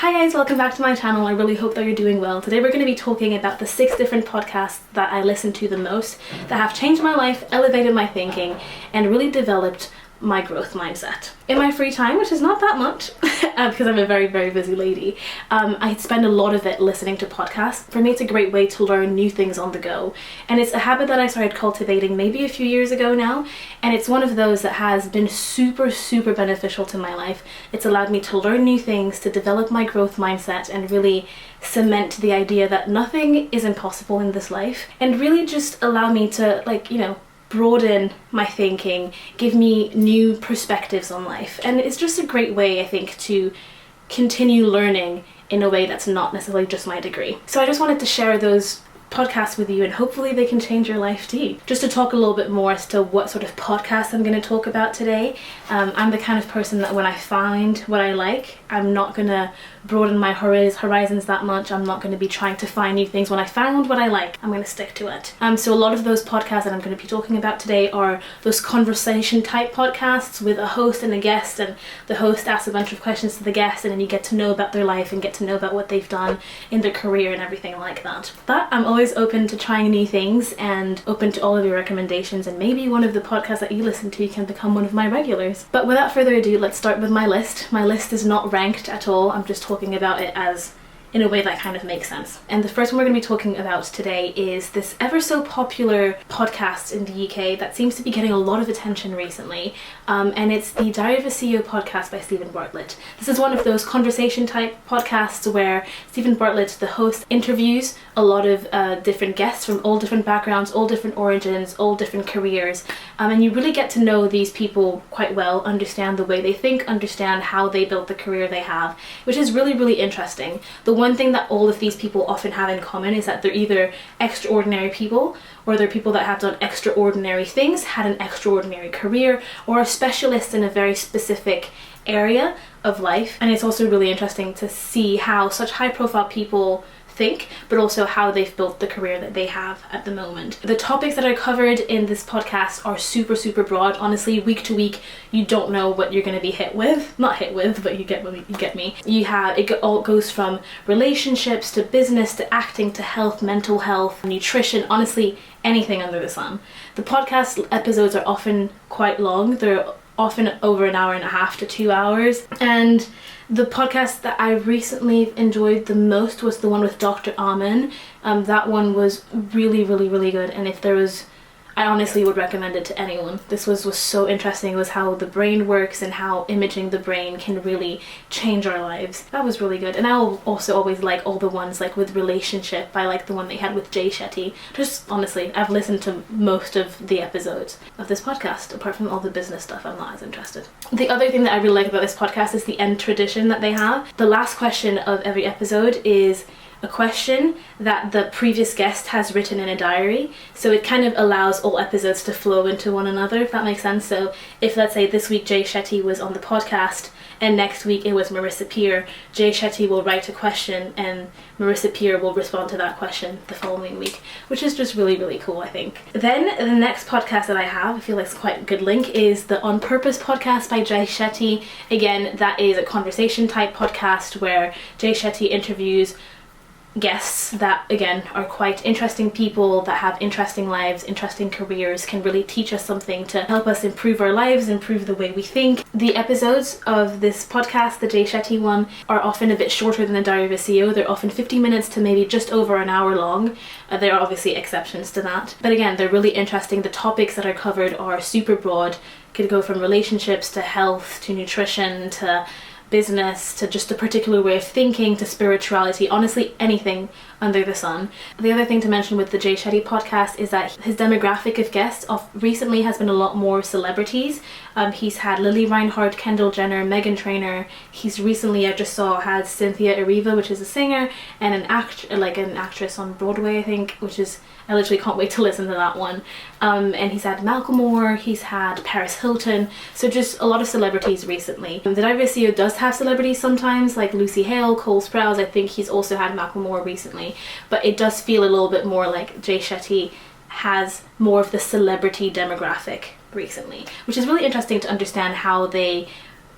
Hi guys, welcome back to my channel. I really hope that you're doing well. Today we're going to be talking about the 6 different podcasts that I listen to the most that have changed my life, elevated my thinking, and really developed my growth mindset. In my free time, which is not that much because I'm a very, very busy lady, I spend a lot of it listening to podcasts. For me, it's a great way to learn new things on the go. And it's a habit that I started cultivating maybe a few years ago now. And it's one of those that has been super, super beneficial to my life. It's allowed me to learn new things, to develop my growth mindset, and really cement the idea that nothing is impossible in this life. And really just allow me to, broaden my thinking, give me new perspectives on life. And it's just a great way, I think, to continue learning in a way that's not necessarily just my degree. So I just wanted to share those podcasts with you, and hopefully they can change your life too. Just to talk a little bit more as to what sort of podcast I'm going to talk about today. I'm the kind of person that when I find what I like, I'm not going to broaden my horizons that much. I'm not going to be trying to find new things. When I found what I like, I'm going to stick to it. So a lot of those podcasts that I'm going to be talking about today are those conversation type podcasts with a host and a guest, and the host asks a bunch of questions to the guest, and then you get to know about their life and get to know about what they've done in their career and everything like that. But I'm always open to trying new things and open to all of your recommendations, and maybe one of the podcasts that you listen to can become one of my regulars. But without further ado, let's start with my list. My list is not ranked at all. I'm just talking about it as in a way that kind of makes sense. And the first one we're going to be talking about today is this ever so popular podcast in the UK that seems to be getting a lot of attention recently, and it's the Diary of a CEO podcast by Stephen Bartlett. This is one of those conversation type podcasts where Stephen Bartlett, the host, interviews a lot of different guests from all different backgrounds, all different origins, all different careers, and you really get to know these people quite well, understand the way they think, understand how they built the career they have, which is really, really interesting. The one thing that all of these people often have in common is that they're either extraordinary people, or they're people that have done extraordinary things, had an extraordinary career, or are specialists in a very specific area of life. And it's also really interesting to see how such high profile people think, but also how they've built the career that they have at the moment. The topics that are covered in this podcast are super, super broad. Honestly, week to week, you don't know what you're going to be hit with. Not hit with, but you get me. It all goes from relationships to business to acting to health, mental health, nutrition, honestly, anything under the sun. The podcast episodes are often quite long. They're often over an hour and a half to 2 hours. And the podcast that I recently enjoyed the most was the one with Dr. Amen. That one was really, really, really good. And I honestly would recommend it to anyone. This was so interesting. It was how the brain works and how imaging the brain can really change our lives. That was really good. And I also always like all the ones like with relationship. I like the one they had with Jay Shetty. Just honestly, I've listened to most of the episodes of this podcast. Apart from all the business stuff, I'm not as interested. The other thing that I really like about this podcast is the end tradition that they have. The last question of every episode is a question that the previous guest has written in a diary. So it kind of allows all episodes to flow into one another, if that makes sense. So if, let's say, this week Jay Shetty was on the podcast and next week it was Marissa Peer, Jay Shetty will write a question and Marissa Peer will respond to that question the following week, which is just really, really cool, I think. Then the next podcast that I have, I feel like it's quite a good link, is the On Purpose podcast by Jay Shetty. Again, that is a conversation type podcast where Jay Shetty interviews guests that, again, are quite interesting people that have interesting lives, interesting careers, can really teach us something to help us improve our lives, improve the way we think. The episodes of this podcast, the Jay Shetty one, are often a bit shorter than the Diary of a CEO. They're often 50 minutes to maybe just over an hour long. There are obviously exceptions to that. But again, they're really interesting. The topics that are covered are super broad. Could go from relationships to health to nutrition to business to just a particular way of thinking to spirituality, honestly anything under the sun. The other thing to mention with the Jay Shetty podcast is that his demographic of guests recently has been a lot more celebrities. He's had Lily Reinhart, Kendall Jenner, Meghan Trainor. He's recently, I just saw, had Cynthia Erivo, which is a singer, and an actress on Broadway, I think, which is, I literally can't wait to listen to that one. And he's had Malcolm Moore, he's had Paris Hilton, so just a lot of celebrities recently. The Diary of a CEO does have celebrities sometimes, like Lucy Hale, Cole Sprouse. I think he's also had Malcolm Moore recently, but it does feel a little bit more like Jay Shetty has more of the celebrity demographic recently, which is really interesting to understand how they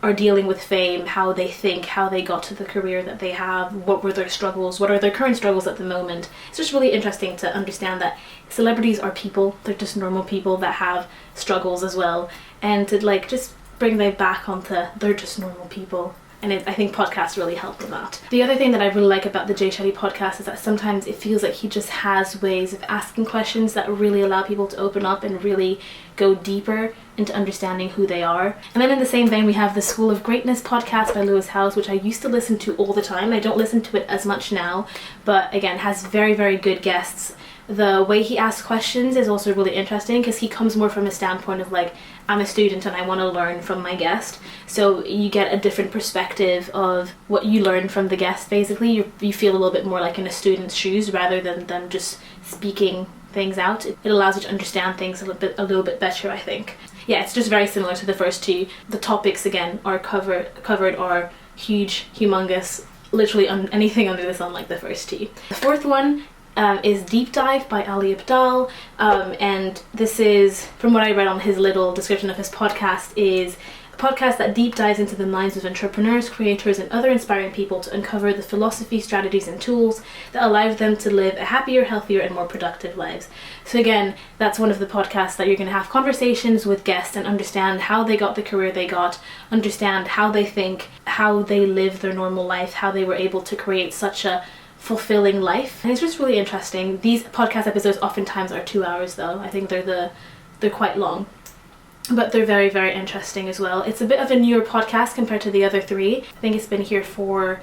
are dealing with fame, how they think, how they got to the career that they have, what were their struggles, what are their current struggles at the moment. It's just really interesting to understand that celebrities are people, they're just normal people that have struggles as well, and to like just bring them back onto they're just normal people. And I think podcasts really help with that. The other thing that I really like about the Jay Shetty podcast is that sometimes it feels like he just has ways of asking questions that really allow people to open up and really go deeper into understanding who they are. And then in the same vein, we have the School of Greatness podcast by Lewis Howes, which I used to listen to all the time. I don't listen to it as much now, but again, has very, very good guests. The way he asks questions is also really interesting because he comes more from a standpoint of like, I'm a student and I want to learn from my guest. So you get a different perspective of what you learn from the guest. Basically, you feel a little bit more like in a student's shoes rather than them just speaking things out. It allows you to understand things a little bit better, I think. Yeah, it's just very similar to the first two. The topics again are covered are huge, humongous, literally anything under the sun like the first two. The fourth one is Deep Dive by Ali Abdaal, and this is, from what I read on his little description of his podcast, is a podcast that deep dives into the minds of entrepreneurs, creators, and other inspiring people to uncover the philosophy, strategies, and tools that allow them to live a happier, healthier, and more productive lives. So again, that's one of the podcasts that you're going to have conversations with guests and understand how they got the career they got, understand how they think, how they live their normal life, how they were able to create such a fulfilling life. And it's just really interesting. These podcast episodes oftentimes are 2 hours though. I think they're quite long, but they're very, very interesting as well. It's a bit of a newer podcast compared to the other three. I think it's been here for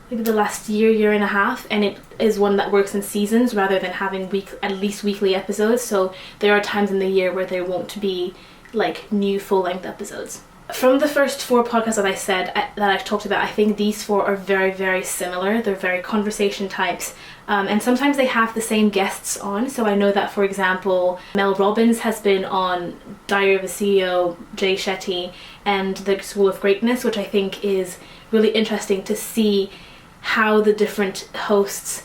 maybe the last year and a half, and it is one that works in seasons rather than having at least weekly episodes. So there are times in the year where there won't be like new full-length episodes. From the first four podcasts that I said that I've talked about, I think these four are very, very similar. They're very conversation types, and sometimes they have the same guests on. So I know that, for example, Mel Robbins has been on Diary of a CEO, Jay Shetty, and the School of Greatness, which I think is really interesting to see how the different hosts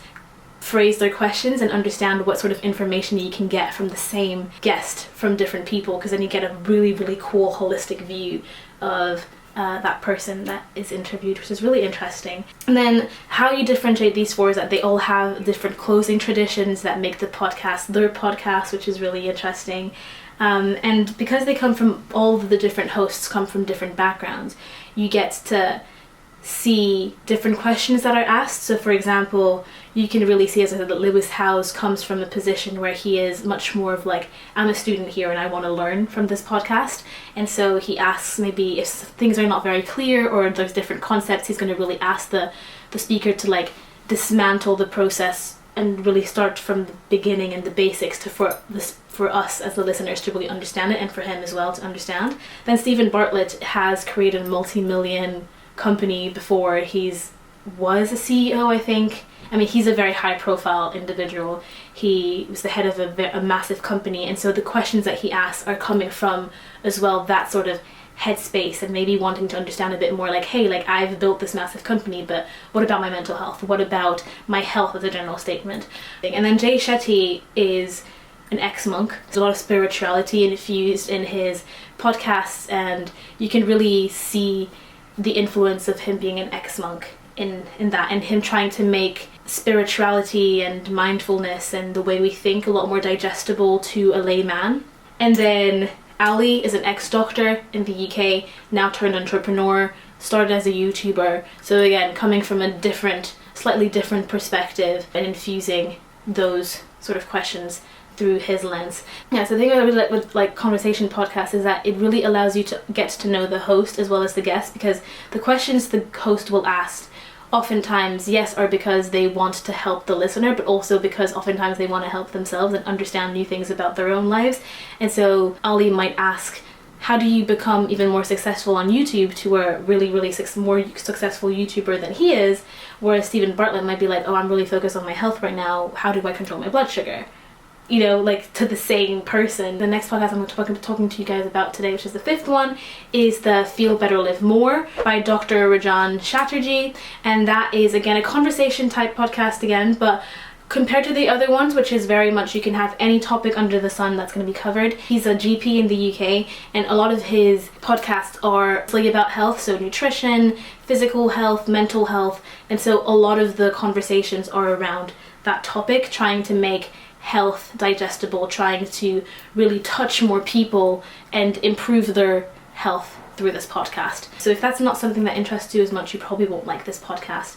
phrase their questions and understand what sort of information you can get from the same guest from different people, because then you get a really, really cool holistic view of that person that is interviewed, which is really interesting. And then how you differentiate these four is that they all have different closing traditions that make the podcast their podcast, which is really interesting. And because they come from, all of the different hosts come from different backgrounds, you get to see different questions that are asked. So for example, you can really see, as I said, that Lewis Howes comes from a position where he is much more of like, I'm a student here and I want to learn from this podcast. And so he asks, maybe if things are not very clear or there's different concepts, he's going to really ask the speaker to like dismantle the process and really start from the beginning and the basics for us as the listeners to really understand it, and for him as well to understand. Then Stephen Bartlett has created a multi-million company before was a CEO, I think. I mean, he's a very high profile individual. He was the head of a massive company, and so the questions that he asks are coming from as well that sort of headspace, and maybe wanting to understand a bit more like, hey, like I've built this massive company, but what about my mental health? What about my health as a general statement? And then Jay Shetty is an ex-monk. There's a lot of spirituality infused in his podcasts, and you can really see the influence of him being an ex-monk in that, and him trying to make spirituality and mindfulness and the way we think a lot more digestible to a layman. And then Ali is an ex-doctor in the UK, now turned entrepreneur, started as a YouTuber. So again, coming from a slightly different perspective and infusing those sort of questions through his lens. Yeah, so the thing I really like with like conversation podcasts is that it really allows you to get to know the host as well as the guest, because the questions the host will ask oftentimes, yes, are because they want to help the listener, but also because oftentimes they want to help themselves and understand new things about their own lives. And so Ali might ask, how do you become even more successful on YouTube, to a really, really more successful YouTuber than he is? Whereas Stephen Bartlett might be like, oh, I'm really focused on my health right now. How do I control my blood sugar? You know, like to the same person. The next podcast I'm going to be talking to you guys about today, which is the fifth one, is the Feel Better Live More by Dr. Rajan Chatterjee. And that is, again, a conversation type podcast again, but compared to the other ones, which is very much you can have any topic under the sun that's going to be covered. He's a GP in the UK, and a lot of his podcasts are really about health, so nutrition, physical health, mental health, and so a lot of the conversations are around that topic, trying to make health digestible, trying to really touch more people and improve their health through this podcast. So if that's not something that interests you as much, you probably won't like this podcast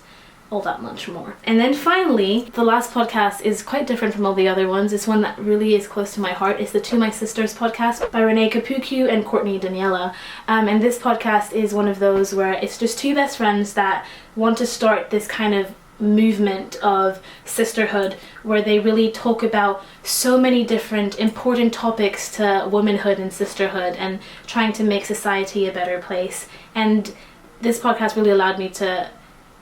all that much more. And then finally, the last podcast is quite different from all the other ones. It's one that really is close to my heart. It's the To My Sisters podcast by Renee Capucu and Courtney Daniela. And this podcast is one of those where it's just two best friends that want to start this kind of movement of sisterhood where they really talk about so many different important topics to womanhood and sisterhood and trying to make society a better place. And this podcast really allowed me to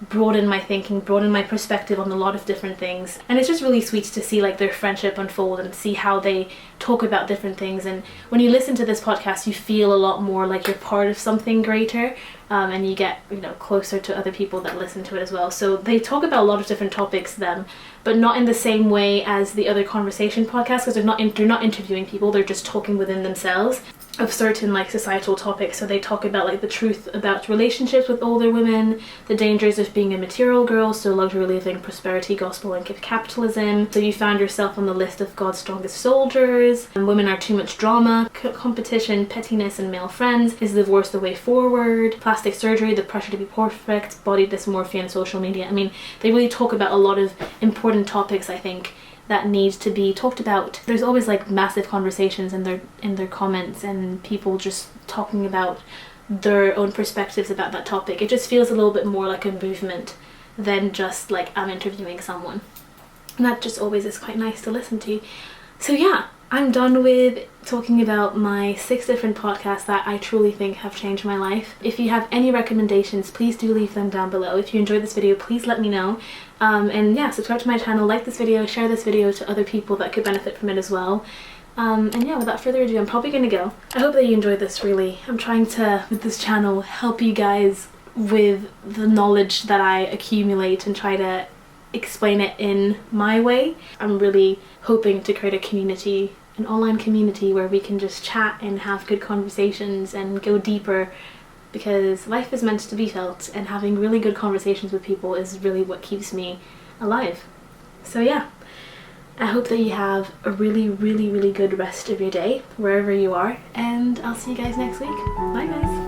broaden my thinking, broaden my perspective on a lot of different things, and it's just really sweet to see like their friendship unfold and see how they talk about different things. And when you listen to this podcast, you feel a lot more like you're part of something greater, and you get, you know, closer to other people that listen to it as well. So they talk about a lot of different topics then, but not in the same way as the other conversation podcasts, because they're not interviewing people, they're just talking within themselves of certain like societal topics. So they talk about like the truth about relationships with older women, the dangers of being a material girl, so luxury living, prosperity gospel and capitalism. So you found yourself on the list of God's strongest soldiers, and women are too much drama, competition, pettiness and male friends, is divorce the way forward, plastic surgery, the pressure to be perfect, body dysmorphia and social media. I mean, they really talk about a lot of important topics, I think, that needs to be talked about. There's always like massive conversations in their comments and people just talking about their own perspectives about that topic. It just feels a little bit more like a movement than just like I'm interviewing someone. And that just always is quite nice to listen to. So yeah, I'm done with talking about my 6 different podcasts that I truly think have changed my life. If you have any recommendations, please do leave them down below. If you enjoyed this video, please let me know. And yeah, subscribe to my channel, like this video, share this video to other people that could benefit from it as well. And yeah, without further ado, I'm probably gonna go. I hope that you enjoyed this, really. I'm trying to, with this channel, help you guys with the knowledge that I accumulate and try to explain it in my way. I'm really hoping to create a community, an online community where we can just chat and have good conversations and go deeper, because life is meant to be felt, and having really good conversations with people is really what keeps me alive. So yeah, I hope that you have a really, really, really good rest of your day wherever you are, and I'll see you guys next week. Bye guys.